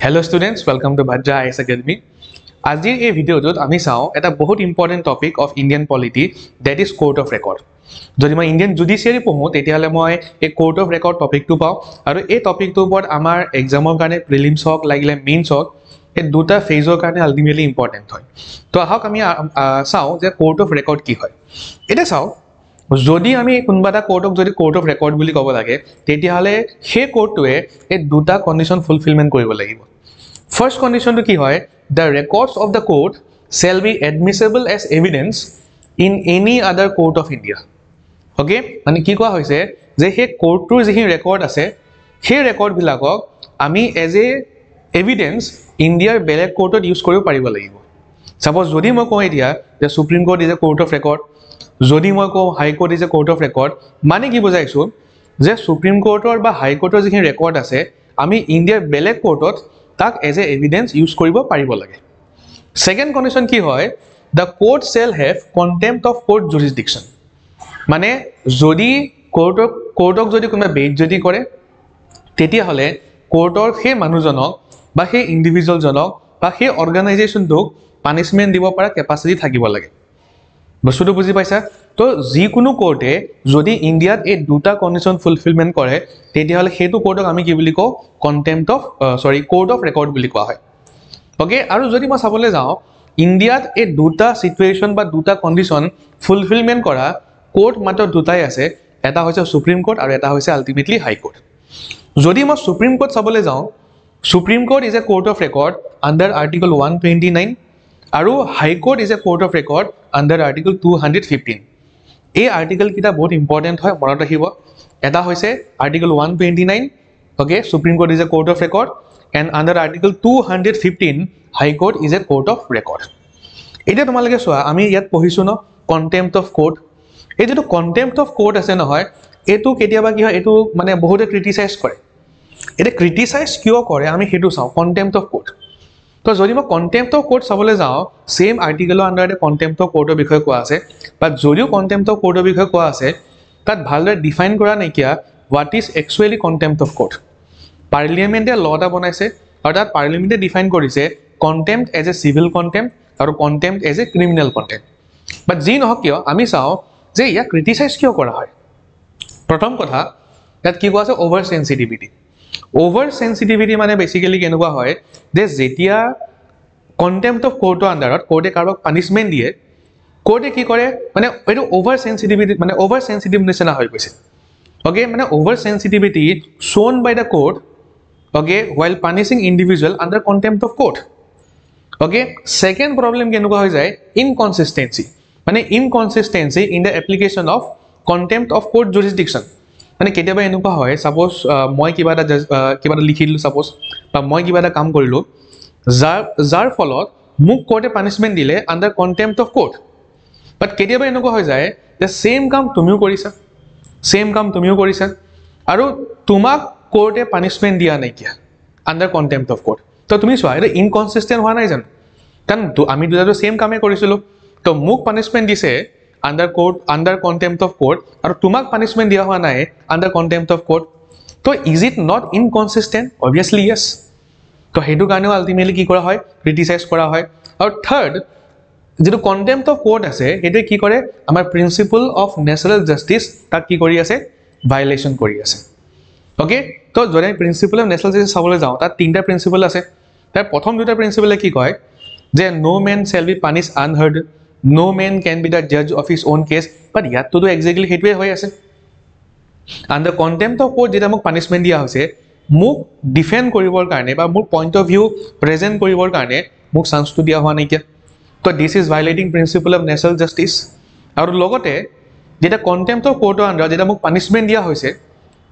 Hello students, welcome to Bhadra IAS Academy. আজিৰ এই ভিডিঅ'টোত আমি চাওঁ এটা বহুত important topic of Indian polity that is court of record. যদি মই ইণ্ডিয়ান জুডিচিয়াৰী পঢ়োঁ তেতিয়াহ'লে মই এই কোৰ্ট অফ ৰেকৰ্ড টপিকটো পাওঁ আৰু এই টপিকটোৰ ওপৰত আমাৰ এক্সামৰ কাৰণে প্ৰিলিমছ হওক লাগিলে মেইনছ হওক এই দুটা ফেজৰ কাৰণে আল্টিমেটলি ইম্পৰ্টেণ্ট হয়। তো আহক আমি চাওঁ যে কোৰ্ট অফ ৰেকৰ্ড কি হয়। এতিয়া চাওঁ, যদি আমি কোনোবা এটা কোৰ্টক যদি কোৰ্ট অফ ৰেকৰ্ড বুলি ক'ব লাগে তেতিয়াহ'লে সেই কোৰ্টটোৱে এই দুটা কণ্ডিশ্যন ফুলফিলমেণ্ট কৰিব লাগিব। First condition to ki hoy, the records of the court shall be admissible as evidence in any other court of India. Okay, mane ki koa hoise je he court tur jehi record ase he record bilakok ami as a evidence India belek court ot use koribo paribo lagibo. Suppose jodi moi koi dia the Supreme Court is a court of record, jodi moi ko High Court is a court of record, mane ki bujaisu je Supreme Court or ba High Court or jehi record ase ami India belek court ot tak as a evidence use koribo paribo lage. Second condition ki hoy, the court shall have contempt of court jurisdiction. Mane jodi courtok jodi konoba bejjoti kore tetia hole courtor he manujonok ba he individual jonok ba he organization tok punishment dibo para capacity thakibo lage. বস্তুটো বুজি পাইছা? তো যিকোনো কোৰ্টে যদি ইণ্ডিয়াত এই দুটা condition fulfilment কৰে তেতিয়াহ'লে সেইটো কোৰ্টক আমি কি বুলি কওঁ কোৰ্ট অফ ৰেকৰ্ড বুলি কোৱা হয়। অ'কে, আৰু যদি মই চাবলৈ যাওঁ ইণ্ডিয়াত এই দুটা চিটুৱেশ্যন বা দুটা কণ্ডিশ্যন ফুলফিলমেণ্ট কৰা কোৰ্ট মাত্ৰ দুটাই আছে, এটা হৈছে সুপ্ৰিম কোৰ্ট আৰু এটা হৈছে আল্টিমেটলি হাই কোৰ্ট। যদি মই সুপ্ৰিম কোৰ্ট চাবলৈ যাওঁ, supreme court is a court of record under article 129 আৰু high court is a court of record under article 215। এই আৰ্টিকল কেইটা বহুত ইম্পৰ্টেণ্ট হয়, মনত ৰাখিব। এটা হৈছে article 129, okay, Supreme court is a court of record and under article 215 High court is a court of record. এতিয়া তোমালোকে চোৱা, আমি ইয়াত পঢ়িছোঁ ন কণ্টেম্প্ট অফ কোৰ্ট। এই যিটো কণ্টেম্প্ট অফ কোৰ্ট আছে নহয়, এইটো কেতিয়াবা কি হয়, এইটো মানে বহুতে ক্ৰিটিচাইজ কৰে। এতিয়া ক্ৰিটিচাইজ কিয় কৰে আমি সেইটো চাওঁ, কণ্টেম্প্ট অফ কোৰ্ট। তো যদি মই কণ্টেম্প্ট অফ কোৰ্ট চাবলৈ যাওঁ, ছেইম আৰ্টিকেলৰ আণ্ডাৰতে কণ্টেম্প্ট অফ কোৰ্টৰ বিষয়ে কোৱা আছে, বাট যদিও কণ্টেম্প্ট অফ কোৰ্টৰ বিষয়ে কোৱা আছে তাত ভালদৰে ডিফাইন কৰা নাইকিয়া what is actually contempt of court. পাৰ্লিয়ামেণ্টে ল এটা বনাইছে আৰু তাত পাৰ্লিয়ামেণ্টে ডিফাইন কৰিছে কণ্টেম্প্ট এজ এ চিভিল কণ্টেম্প্ট আৰু কণ্টেম্প্ট এজ এ ক্ৰিমিনেল কণ্টেম্প্ট। বাট যি নহওক কিয় আমি চাওঁ যে ইয়াক ক্ৰিটিচাইজ কিয় কৰা হয়। প্ৰথম কথা, ইয়াত কি কোৱা আছে, অভাৰ চেঞ্চিটিভিটি। অভাৰ চেঞ্চিটিভিটি মানে বেচিকেলি কেনেকুৱা হয় যে যেতিয়া কণ্টেম্প্ট অফ কোৰ্টৰ আণ্ডাৰত কোৰ্টে কাৰোবাক পানিছমেণ্ট দিয়ে, কোৰ্টে কি কৰে মানে এইটো অভাৰ চেঞ্চিটিভিটি মানে অভাৰ চেঞ্চিটিভ নিচিনা হৈ গৈছে। অ'কে, মানে over চেঞ্চিটিভিটি shown by the court, okay, while punishing individual under contempt of court. Okay, second problem কেনেকুৱা হৈ যায়, ইনকনসিস্টেন্সি। মানে inconsistency in the application of contempt of court jurisdiction. মানে কেতিয়াবা এনেকুৱা হয়, সাপোজ মই কিবা এটা লিখি দিলোঁ সাপোজ, বা মই কিবা এটা কাম কৰিলোঁ যাৰ ফলত মোক কোৰ্টে পানিছমেণ্ট দিলে আণ্ডাৰ কণ্টেম্প্ট অফ কোৰ্ট। বাট কেতিয়াবা এনেকুৱা হৈ যায় যে ছেইম কাম তুমিও কৰিছা আৰু তোমাক কোৰ্টে পানিছমেণ্ট দিয়া নাইকিয়া আণ্ডাৰ কণ্টেম্প্ট অফ কোৰ্ট। তো তুমি চোৱা এইটো ইনকনচিষ্টেণ্ট হোৱা নাই জানো? কাৰণ আমি দুটাটো ছেইম কামেই কৰিছিলোঁ। তো মোক পানিছমেণ্ট দিছে আণ্ডাৰ কণ্টেম্প্ট অফ কোৰ্ট আৰু তোমাক পানিছমেণ্ট দিয়া হোৱা নাই আণ্ডাৰ কণ্টেম্প্ট অফ কোৰ্ট। তো ইজ ইট নট ইনকনচিষ্টেণ্ট? অবভিয়াছলি য়েছ। তো সেইটো কাৰণেও আল্টিমেটলি কি কৰা হয়, ক্ৰিটিচাইজ কৰা হয়। আৰু থাৰ্ড, যিটো কণ্টেম্প্ট অফ কোৰ্ট আছে সেইটোৱে কি কৰে, আমাৰ প্ৰিন্সিপল অফ নেচাৰেল জাষ্টিছ তাক কি কৰি আছে, ভাইলেশ্যন কৰি আছে। অ'কে, তো যদি আমি প্ৰিন্সিপল অফ নেচাৰেল জাষ্টিছ চাবলৈ যাওঁ তাত তিনিটা প্ৰিন্সিপল আছে। তাৰ প্ৰথম দুটা প্ৰিন্সিপলে কি কয় যে no' man shall be punished unheard, no' man can be the জাজ of his own case. But ইয়াতটোতো একজেক্টলি সেইটোৱে হৈ আছে। আণ্ডাৰ কণ্টেম্প্ট অফ কোৰ্ট যেতিয়া মোক পানিছমেণ্ট দিয়া হৈছে, মোক ডিফেণ্ড কৰিবৰ কাৰণে বা মোৰ পইণ্ট অফ ভিউ প্ৰেজেণ্ট কৰিবৰ কাৰণে মোক চান্সটো দিয়া হোৱা নাইকিয়া। তো this is violating principle of natural justice. আৰু লগতে যেতিয়া কণ্টেম্প্ট অফ কোৰ্টৰ আণ্ডাৰত যেতিয়া মোক পানিছমেণ্ট দিয়া হৈছে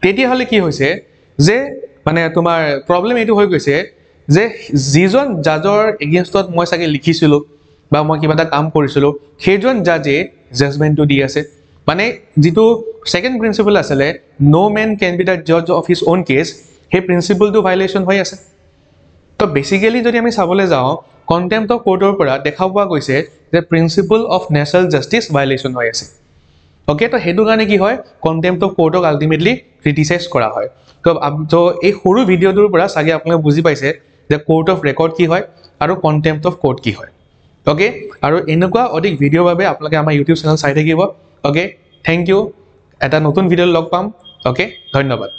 তেতিয়াহ'লে কি হৈছে যে মানে তোমাৰ প্ৰব্লেম এইটো হৈ গৈছে যে যিজন জাজৰ এগেইনষ্টত মই চাগে লিখিছিলোঁ বা মই কিবা এটা কাম কৰিছিলোঁ সেইজন জাজে জাজমেণ্টটো দি আছে। মানে যিটো ছেকেণ্ড প্ৰিন্সিপল আছিলে ন' মেন কেন বি দ্য জাজ অফ হিজ অ'ন কেছ, সেই প্ৰিন্সিপলটো ভাইলেশ্যন হৈ আছে। তো বেচিকেলি যদি আমি চাবলৈ যাওঁ কণ্টেম্প্ট অফ কোৰ্টৰ পৰা দেখা পোৱা গৈছে যে principle of natural justice violation হৈ আছে। অ'কে, তো সেইটো কাৰণে কি হয়, কণ্টেম্প্ট অফ কোৰ্টক আল্টিমেটলি ক্ৰিটিচাইজ কৰা হয়। তো এই সৰু ভিডিঅ'টোৰ পৰা চাগে আপোনালোকে বুজি পাইছে যে কোৰ্ট অফ ৰেকৰ্ড কি হয় আৰু কণ্টেম্প্ট অফ কোৰ্ট কি হয় ওকে আৰু এনেকুৱা অধিক ভিডিঅ'ৰ বাবে আপোনালোকে আমাৰ ইউটিউব চেনেল চাই থাকিব ওকে থেংক ইউ এটা নতুন ভিডিঅ' লগ পাম ওকে ধন্যবাদ